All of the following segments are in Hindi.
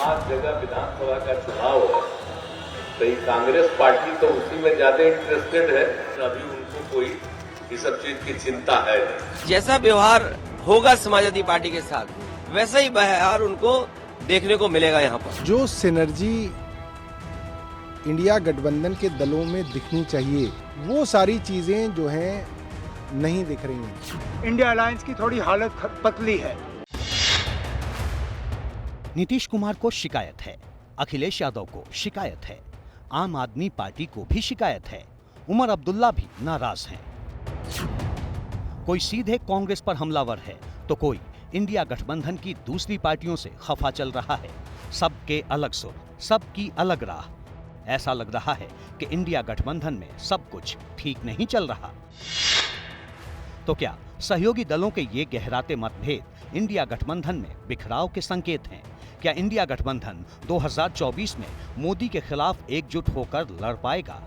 5 जगह विधानसभा का चुनाव है, तो ये कांग्रेस पार्टी तो उसी में ज्यादा इंटरेस्टेड है। अभी उनको कोई इस सब चीज की चिंता है नहीं। जैसा व्यवहार होगा समाजवादी पार्टी के साथ, वैसा ही व्यवहार उनको देखने को मिलेगा यहाँ पर। जो सिनर्जी इंडिया गठबंधन के दलों में दिखनी चाहिए, वो सारी चीजें जो हैं नहीं दिख रही हैं। इंडिया अलायंस की थोड़ी हालत पतली है। नीतीश कुमार को शिकायत है, अखिलेश यादव को शिकायत है, आम आदमी पार्टी को भी शिकायत है, उमर अब्दुल्ला भी नाराज हैं। कोई सीधे कांग्रेस पर हमलावर है तो कोई इंडिया गठबंधन की दूसरी पार्टियों से खफा चल रहा है। सबके अलग सुर, सबकी अलग राह। ऐसा लग रहा है कि इंडिया गठबंधन में सब कुछ ठीक नहीं चल रहा। तो क्या सहयोगी दलों के ये गहराते मतभेद इंडिया गठबंधन में बिखराव के संकेत हैं? क्या इंडिया गठबंधन 2024 में मोदी के खिलाफ एकजुट होकर लड़ पाएगा?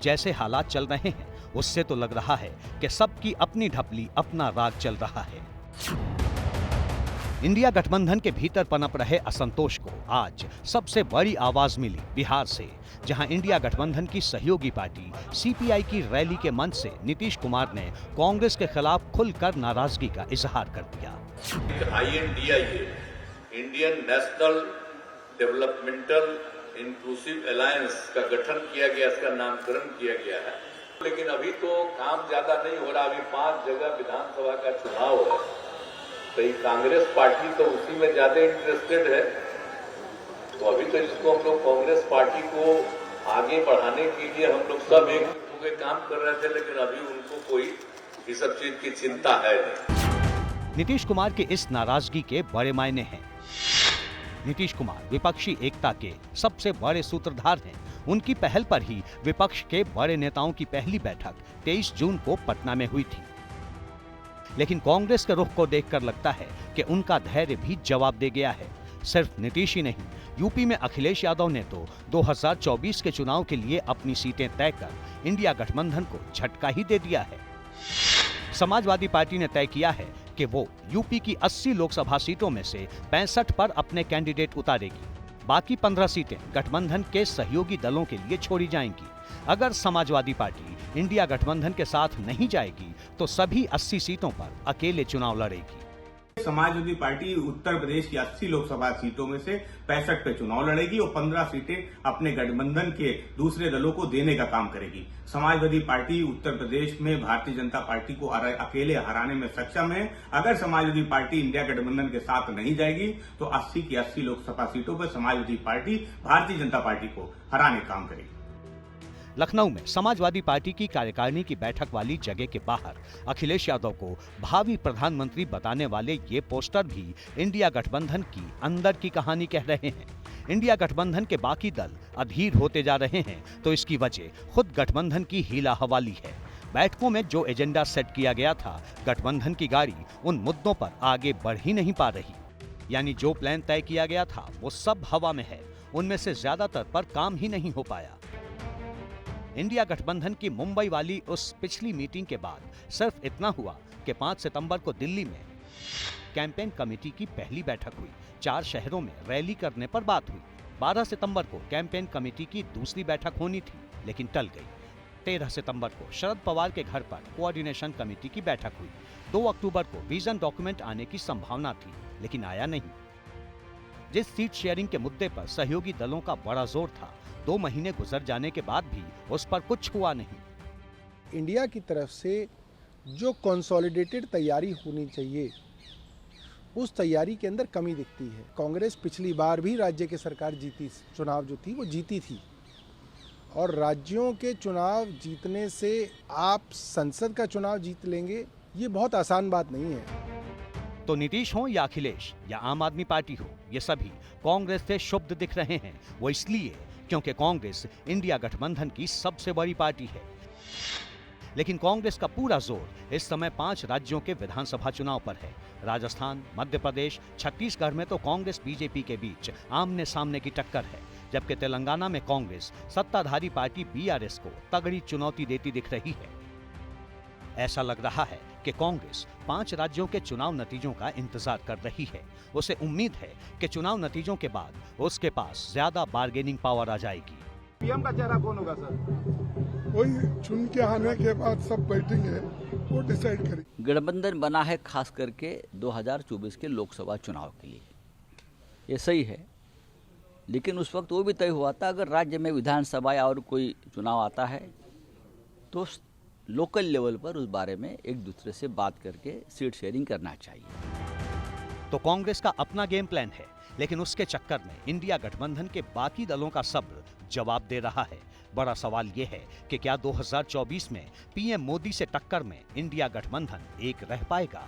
जैसे हालात चल रहे हैं उससे तो लग रहा है कि सबकी अपनी ढपली, अपना राग चल रहा है। इंडिया गठबंधन के भीतर पनप रहे असंतोष को आज सबसे बड़ी आवाज मिली बिहार से, जहां इंडिया गठबंधन की सहयोगी पार्टी सीपीआई की रैली के मंच से नीतीश कुमार ने कांग्रेस के खिलाफ खुलकर नाराजगी का इजहार कर दिया। INDIA, Indian national developmental inclusive alliance का गठन किया गया, इसका नामकरण किया गया है। लेकिन अभी तो काम ज्यादा नहीं हो रहा। अभी 5 जगह विधानसभा का चुनाव है, तो ये कांग्रेस पार्टी तो उसी में ज्यादा इंटरेस्टेड है। तो अभी तो इसको हम लोग कांग्रेस पार्टी को आगे बढ़ाने के लिए हम लोग सब एक होकर काम कर रहे थे, लेकिन अभी उनको कोई इस सब चीज की चिंता है नहीं। नीतीश कुमार के इस नाराजगी के बड़े मायने हैं। नीतीश कुमार विपक्षी एकता के सबसे बड़े सूत्रधार हैं। उनकी पहल पर ही विपक्ष के बड़े नेताओं की पहली बैठक 23 जून को पटना में हुई थी। लेकिन कांग्रेस के रुख को देखकर लगता है कि उनका धैर्य भी जवाब दे गया है। सिर्फ नीतीश ही नहीं, यूपी में अखिलेश यादव ने तो 2024 के चुनाव के लिए अपनी सीटें तय कर इंडिया गठबंधन को झटका ही दे दिया है। समाजवादी पार्टी ने तय किया है कि वो यूपी की 80 लोकसभा सीटों में से 65 पर अपने कैंडिडेट उतारेगी। बाकी 15 सीटें गठबंधन के सहयोगी दलों के लिए छोड़ी जाएंगी। अगर समाजवादी पार्टी इंडिया गठबंधन के साथ नहीं जाएगी तो सभी 80 सीटों पर अकेले चुनाव लड़ेगी। समाजवादी पार्टी उत्तर प्रदेश की 80 लोकसभा सीटों में से 65 पे चुनाव लड़ेगी और 15 सीटें अपने गठबंधन के दूसरे दलों को देने का काम करेगी। समाजवादी पार्टी उत्तर प्रदेश में भारतीय जनता पार्टी को अकेले हराने में सक्षम है। अगर समाजवादी पार्टी इंडिया गठबंधन के साथ नहीं जाएगी तो 80 की 80 लोकसभा सीटों पर समाजवादी पार्टी भारतीय जनता पार्टी को हराने का काम करेगी। लखनऊ में समाजवादी पार्टी की कार्यकारिणी की बैठक वाली जगह के बाहर अखिलेश यादव को भावी प्रधानमंत्री बताने वाले ये पोस्टर भी इंडिया गठबंधन की अंदर की कहानी कह रहे हैं। इंडिया गठबंधन के बाकी दल अधीर होते जा रहे हैं तो इसकी वजह खुद गठबंधन की हीला हवाली है। बैठकों में जो एजेंडा सेट किया गया था, गठबंधन की गाड़ी उन मुद्दों पर आगे बढ़ ही नहीं पा रही। यानी जो प्लान तय किया गया था वो सब हवा में है। उनमें से ज्यादातर पर काम ही नहीं हो पाया। इंडिया गठबंधन की मुंबई वाली उस पिछली मीटिंग के बाद सिर्फ इतना हुआ कि 5 सितंबर को दिल्ली में कैंपेन कमेटी की पहली बैठक हुई। 4 शहरों में रैली करने पर बात हुई। 12 सितंबर को कैंपेन कमेटी की दूसरी बैठक होनी थी, लेकिन टल गई। 13 सितंबर को शरद पवार के घर पर कोऑर्डिनेशन कमेटी की बैठक हुई। 2 अक्टूबर को विजन डॉक्यूमेंट आने की संभावना थी, लेकिन आया नहीं। जिस सीट शेयरिंग के मुद्दे पर सहयोगी दलों का बड़ा जोर था, 2 महीने गुजर जाने के बाद भी उस पर कुछ हुआ नहीं। इंडिया की तरफ से जो कंसोलिडेटेड तैयारी होनी चाहिए, उस तैयारी के अंदर कमी दिखती है। कांग्रेस पिछली बार भी राज्य की सरकार जीती, चुनाव जो थी वो जीती थी, और राज्यों के चुनाव जीतने से आप संसद का चुनाव जीत लेंगे, ये बहुत आसान बात नहीं है। तो नीतीश हो या अखिलेश या आम आदमी पार्टी हो, ये सभी कांग्रेस से शुभ्ध दिख रहे हैं। वो इसलिए क्योंकि कांग्रेस इंडिया गठबंधन की सबसे बड़ी पार्टी है। लेकिन कांग्रेस का पूरा जोर इस समय 5 राज्यों के विधानसभा चुनाव पर है। राजस्थान, मध्य प्रदेश, छत्तीसगढ़ में तो कांग्रेस बीजेपी के बीच आमने सामने की टक्कर है, जबकि तेलंगाना में कांग्रेस सत्ताधारी पार्टी बीआरएस को तगड़ी चुनौती देती दिख रही है। ऐसा लग रहा है कि कांग्रेस 5 राज्यों के चुनाव नतीजों का इंतजार कर रही है। उसे उम्मीद है कि चुनाव नतीजों के बाद उसके पास ज्यादा बार्गेनिंग पावर आ जाएगी। पीएम का चेहरा कौन होगा सर? वही चुन के आने के बाद सब बैठेंगे, वो डिसाइड करेंगे। गठबंधन बना है खास करके 2024 के लोकसभा चुनाव के लिए, ये सही है। लेकिन उस वक्त वो भी तय हुआ था अगर राज्य में विधानसभा और कोई चुनाव आता है तो लोकल लेवल पर उस बारे में एक दूसरे से बात करके सीट शेयरिंग करना चाहिए। तो कांग्रेस का अपना गेम प्लान है, लेकिन उसके चक्कर में इंडिया गठबंधन के बाकी दलों का सब्र जवाब दे रहा है। बड़ा सवाल यह है कि क्या 2024 में पीएम मोदी से टक्कर में इंडिया गठबंधन एक रह पाएगा?